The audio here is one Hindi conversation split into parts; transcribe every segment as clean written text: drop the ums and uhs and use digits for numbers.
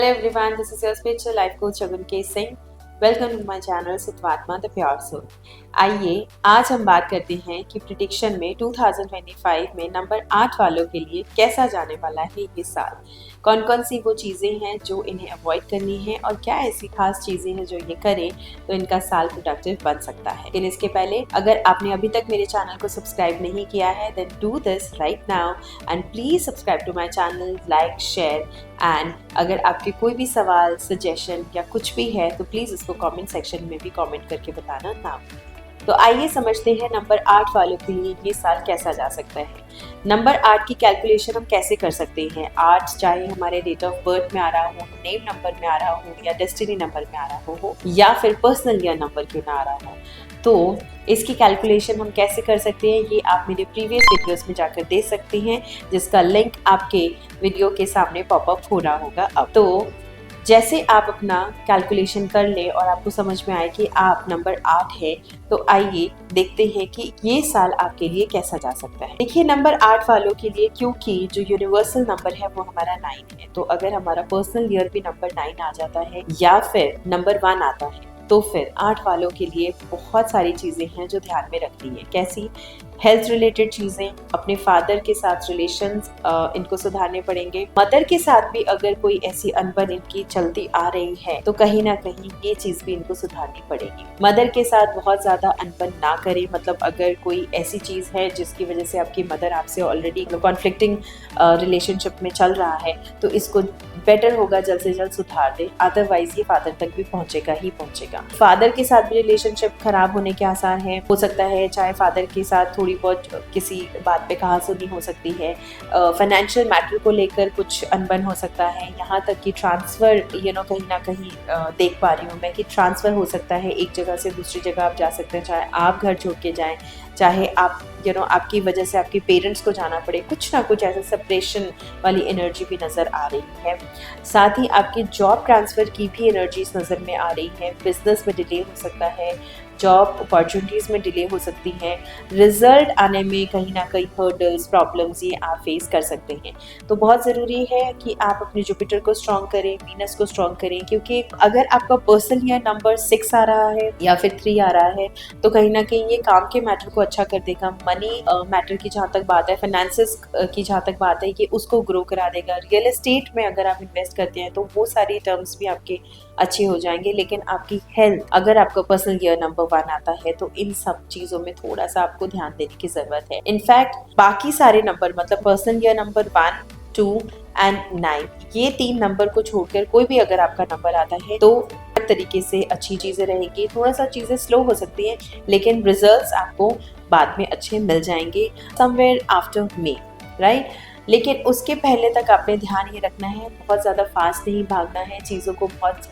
Hello everyone, this is your spiritual life coach Shagun K. Singh. Welcome to my channel Satvatma the pure soul. आइए आज हम बात करते हैं कि प्रिडिक्शन में 2025 में नंबर 8 वालों के लिए कैसा जाने वाला है ये साल। कौन कौन सी वो चीज़ें हैं जो इन्हें अवॉइड करनी है और क्या ऐसी खास चीज़ें हैं जो ये करें तो इनका साल प्रोडक्टिव बन सकता है। लेकिन इसके पहले अगर आपने अभी तक मेरे चैनल को सब्सक्राइब नहीं किया है then do this right now and please subscribe to my channel, like, share and अगर आपके कोई भी सवाल, सजेशन या कुछ भी है तो प्लीज़ इसको कमेंट सेक्शन में भी कमेंट करके बताना ना। तो आइए समझते हैं नंबर 8 वालों के लिए ये साल कैसा जा सकता है। नंबर 8 की कैलकुलेशन हम कैसे कर सकते हैं। 8 चाहे हमारे डेट ऑफ बर्थ में आ रहा हो, नेम नंबर में आ रहा हो या डेस्टिनी नंबर में आ रहा हो या फिर पर्सनल ईयर नंबर क्यों ना आ रहा हो, तो इसकी कैलकुलेशन हम कैसे कर सकते हैं ये आप मेरे प्रीवियस वीडियोस में जाकर देख सकते हैं, जिसका लिंक आपके वीडियो के सामने पॉपअप हो रहा होगा। अब तो जैसे आप अपना कैलकुलेशन कर ले और आपको समझ में आए कि आप नंबर 8 है, तो आइए देखते हैं कि ये साल आपके लिए कैसा जा सकता है। देखिए नंबर 8 वालों के लिए, क्योंकि जो यूनिवर्सल नंबर है वो हमारा 9 है, तो अगर हमारा पर्सनल ईयर भी नंबर 9 आ जाता है या फिर नंबर 1 आता है तो फिर 8 वालों के लिए बहुत सारी चीज़ें हैं जो ध्यान में रखनी है। कैसी? हेल्थ रिलेटेड चीज़ें, अपने फादर के साथ रिलेशंस इनको सुधारने पड़ेंगे। मदर के साथ भी अगर कोई ऐसी अनबन इनकी चलती आ रही है तो कहीं ना कहीं ये चीज़ भी इनको सुधारनी पड़ेगी। मदर के साथ बहुत ज़्यादा अनबन ना करें, मतलब अगर कोई ऐसी चीज़ है जिसकी वजह से आपकी मदर आपसे ऑलरेडी कॉन्फ्लिक्टिंग रिलेशनशिप में चल रहा है तो इसको बेटर होगा जल्द से जल्द सुधार दे, अदरवाइज ये फादर तक भी पहुंचेगा ही पहुंचेगा। फादर के साथ भी रिलेशनशिप खराब होने के आसार हैं। हो सकता है चाहे फादर के साथ थोड़ी बहुत किसी बात पे कहासुनी हो सकती है, फाइनेंशियल मैटर को लेकर कुछ अनबन हो सकता है, यहाँ तक कि ट्रांसफ़र कहीं ना कहीं देख पा रही हूँ मैं कि ट्रांसफ़र हो सकता है, एक जगह से दूसरी जगह आप जा सकते हैं, चाहे आप घर छोड़ के जाएँ, चाहे आप आपकी वजह से आपके पेरेंट्स को जाना पड़े, कुछ ना कुछ ऐसा सेपरेशन वाली एनर्जी भी नज़र आ रही है। साथ ही आपकी जॉब ट्रांसफ़र की भी एनर्जीज नज़र में आ रही है। बिजनेस में डिले हो सकता है, जॉब अपॉर्चुनिटीज़ में डिले हो सकती हैं, रिजल्ट आने में कहीं ना कहीं हर्डल्स, प्रॉब्लम्स ये आप फेस कर सकते हैं। तो बहुत ज़रूरी है कि आप अपने जुपिटर को स्ट्रॉन्ग करें, वीनस को स्ट्रॉन्ग करें, क्योंकि अगर आपका पर्सनल ईयर नंबर 6 आ रहा है या फिर 3 आ रहा है तो कहीं ना कहीं ये काम के मैटर को अच्छा कर देगा। मनी मैटर की जहाँ तक बात है, फाइनेंसेस की जहाँ तक बात है, ये उसको ग्रो करा देगा। रियल एस्टेट में अगर आप इन्वेस्ट करते हैं तो वो सारी टर्म्स भी आपके अच्छे हो जाएंगे। लेकिन आपकी हेल्थ, अगर आपका पर्सनल ईयर नंबर 1 आता है तो इन सब चीज़ों में थोड़ा सा आपको ध्यान देने की ज़रूरत है। इनफैक्ट बाकी सारे नंबर, मतलब पर्सनल ईयर नंबर 1, 2 एंड 9, ये 3 नंबर को छोड़कर कोई भी अगर आपका नंबर आता है तो हर तरीके से अच्छी चीज़ें रहेंगी। थोड़ा सा चीज़ें स्लो हो सकती हैं लेकिन रिजल्ट्स आपको बाद में अच्छे मिल जाएंगे समवेयर आफ्टर मे, राइट। लेकिन उसके पहले तक आपने ध्यान ये रखना है, बहुत ज़्यादा फास्ट नहीं भागना है, चीज़ों को बहुत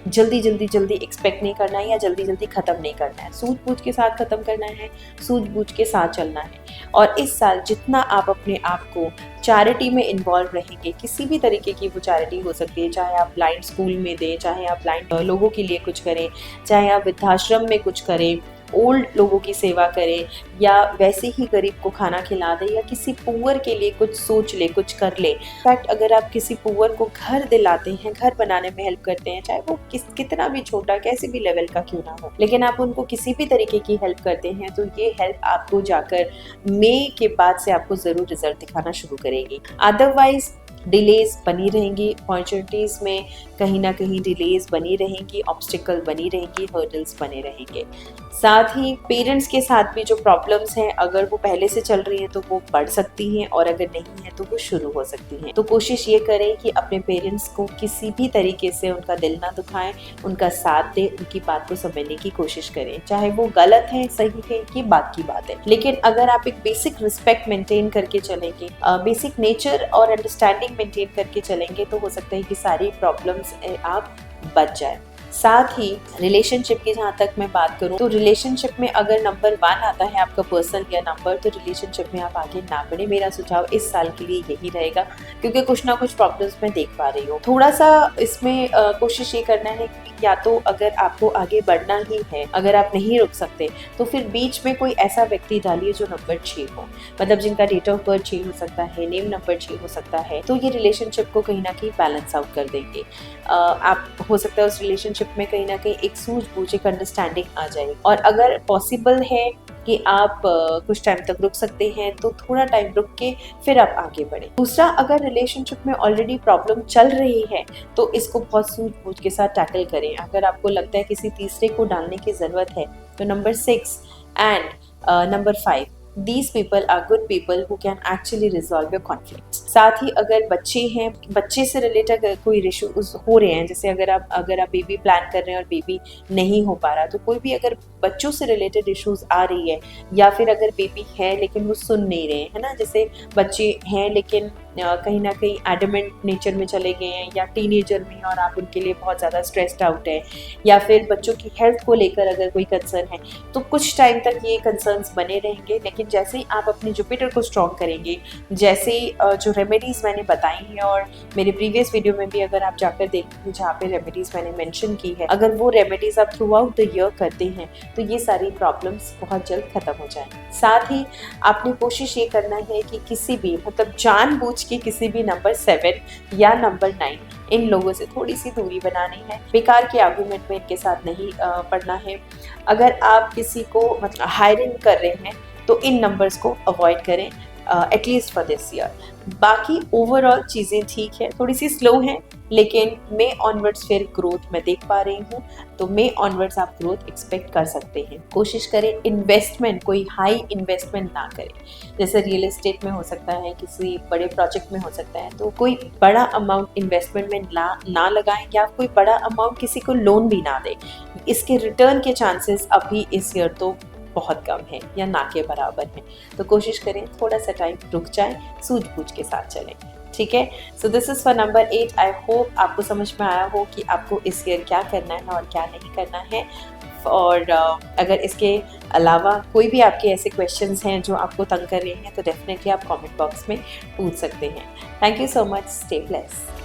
जल्दी एक्सपेक्ट नहीं करना है या जल्दी ख़त्म नहीं करना है। सूझबूझ के साथ ख़त्म करना है, सूझबूझ के साथ चलना है। और इस साल जितना आप अपने आप को चैरिटी में इन्वॉल्व रहेंगे, किसी भी तरीके की वो चैरिटी हो सकती है, चाहे आप ब्लाइंड स्कूल में दें, चाहे आप ब्लाइंड लोगों के लिए कुछ करें, चाहे आप वृद्धाश्रम में कुछ करें, ओल्ड लोगों की सेवा करें, या वैसे ही गरीब को खाना खिला दे, या किसी पुअर के लिए कुछ सोच ले, कुछ कर ले। इनफैक्ट अगर आप किसी पुअर को घर दिलाते हैं, घर बनाने में हेल्प करते हैं, चाहे वो कितना भी छोटा, कैसे भी लेवल का क्यों ना हो, लेकिन आप उनको किसी भी तरीके की हेल्प करते हैं तो ये हेल्प आपको जाकर मई के बाद से आपको ज़रूर रिजल्ट दिखाना शुरू करेगी। अदरवाइज डिलेज बनी रहेंगी, अपॉर्चुनिटीज़ में कहीं ना कहीं डिलेज बनी रहेंगी, ऑब्स्टिकल बनी रहेंगी, हर्डल्स बने रहेंगे। साथ ही पेरेंट्स के साथ भी जो प्रॉब्लम्स हैं, अगर वो पहले से चल रही हैं तो वो बढ़ सकती हैं, और अगर नहीं है तो वो शुरू हो सकती हैं। तो कोशिश ये करें कि अपने पेरेंट्स को किसी भी तरीके से उनका दिल ना दुखाएं, उनका साथ दें, उनकी बात को समझने की कोशिश करें, चाहे वो गलत है सही है ये बात की बात है। लेकिन अगर आप एक बेसिक रिस्पेक्ट मेंटेन करके चलेंगे, बेसिक नेचर और अंडरस्टैंडिंग मेंटेन करके चलेंगे तो हो सकता है कि सारी प्रॉब्लम्स आप बच जाए। साथ ही रिलेशनशिप की जहाँ तक मैं बात करूँ तो रिलेशनशिप में अगर नंबर 1 आता है आपका पर्सन या नंबर, तो रिलेशनशिप में आप आगे ना बढ़े। मेरा सुझाव इस साल के लिए यही रहेगा, क्योंकि कुछ ना कुछ प्रॉब्लम्स मैं देख पा रही हूँ। थोड़ा सा इसमें कोशिश ये करना है कि या तो अगर आपको आगे बढ़ना ही है, अगर आप नहीं रुक सकते, तो फिर बीच में कोई ऐसा व्यक्ति डालिए जो नंबर 6 हो, मतलब जिनका डेट ऑफ बर्थ 6 हो सकता है, नेम नंबर 6 हो सकता है, तो ये रिलेशनशिप को कहीं ना कहीं बैलेंस आउट कर देंगे। आप हो सकता है उस रिलेशनशिप में कहीं ना कहीं एक सूझबूझ, एक अंडरस्टैंडिंग आ जाए। और अगर पॉसिबल है कि आप कुछ टाइम तक रुक सकते हैं तो थोड़ा टाइम रुक के फिर आप आगे बढ़ें। दूसरा, अगर रिलेशनशिप में ऑलरेडी प्रॉब्लम चल रही है तो इसको बहुत सूझबूझ के साथ टैकल करें। अगर आपको लगता है किसी तीसरे को डालने की ज़रूरत है तो number 6 and number 5, these people are good people who can actually resolve your conflicts। साथ ही अगर बच्चे हैं, बच्चे से रिलेटेड कोई इश्यूज हो रहे हैं, जैसे अगर आप बेबी प्लान कर रहे हैं और बेबी नहीं हो पा रहा, तो कोई भी अगर बच्चों से रिलेटेड इश्यूज आ रही है, या फिर अगर बेबी है लेकिन वो सुन नहीं रहे हैं, है ना, जैसे बच्चे हैं लेकिन कहीं ना कहीं एडमेंट नेचर में चले गए हैं, या टीनेजर में और आप उनके लिए बहुत ज़्यादा स्ट्रेस्ड आउट है, या फिर बच्चों की हेल्थ को लेकर अगर कोई कंसर्न है, तो कुछ टाइम तक ये कंसर्न्स बने रहेंगे। लेकिन जैसे ही आप अपने जुपिटर को स्ट्रॉन्ग करेंगे, जैसे जो रेमेडीज़ मैंने बताई हैं, और मेरे प्रीवियस वीडियो में भी अगर आप जाकर देखेंगे जहाँ पे रेमेडीज़ मैंने मेंशन की है, अगर वो रेमेडीज़ आप थ्रू आउट द ईयर करते हैं तो ये सारी प्रॉब्लम्स बहुत जल्द खत्म हो जाएंगी। साथ ही आपने कोशिश ये करना है कि किसी भी, मतलब जानबूझ के किसी भी नंबर 7 या नंबर 9 इन लोगों से थोड़ी सी दूरी बनानी है। बेकार के आर्गूमेंट में इनके साथ नहीं पड़ना है। अगर आप किसी को मतलब हायरिंग कर रहे हैं तो इन नंबर्स को अवॉइड करें एटलीस्ट फॉर दिस ईयर। बाकी ओवरऑल चीज़ें ठीक है, थोड़ी सी स्लो हैं, लेकिन मे ऑनवर्ड्स फिर ग्रोथ मैं देख पा रही हूँ, तो मे ऑनवर्ड्स आप ग्रोथ एक्सपेक्ट कर सकते हैं। कोशिश करें इन्वेस्टमेंट, कोई हाई इन्वेस्टमेंट ना करें, जैसे रियल एस्टेट में हो सकता है, किसी बड़े प्रोजेक्ट में हो सकता है, तो कोई बड़ा अमाउंट इन्वेस्टमेंट में ना लगाएं, या कोई बड़ा अमाउंट किसी को लोन भी ना दें। इसके रिटर्न के चांसेस अभी इस ईयर तो बहुत कम है या ना के बराबर है, तो कोशिश करें थोड़ा सा टाइम रुक जाएं, सूझबूझ के साथ चलें। ठीक है, so this is for number 8। I hope आपको समझ में आया हो कि आपको इस ईयर क्या करना है और क्या नहीं करना है। और अगर इसके अलावा कोई भी आपके ऐसे क्वेश्चंस हैं जो आपको तंग कर रहे हैं, तो डेफिनेटली आप कमेंट बॉक्स में पूछ सकते हैं। Thank you so much, stay blessed.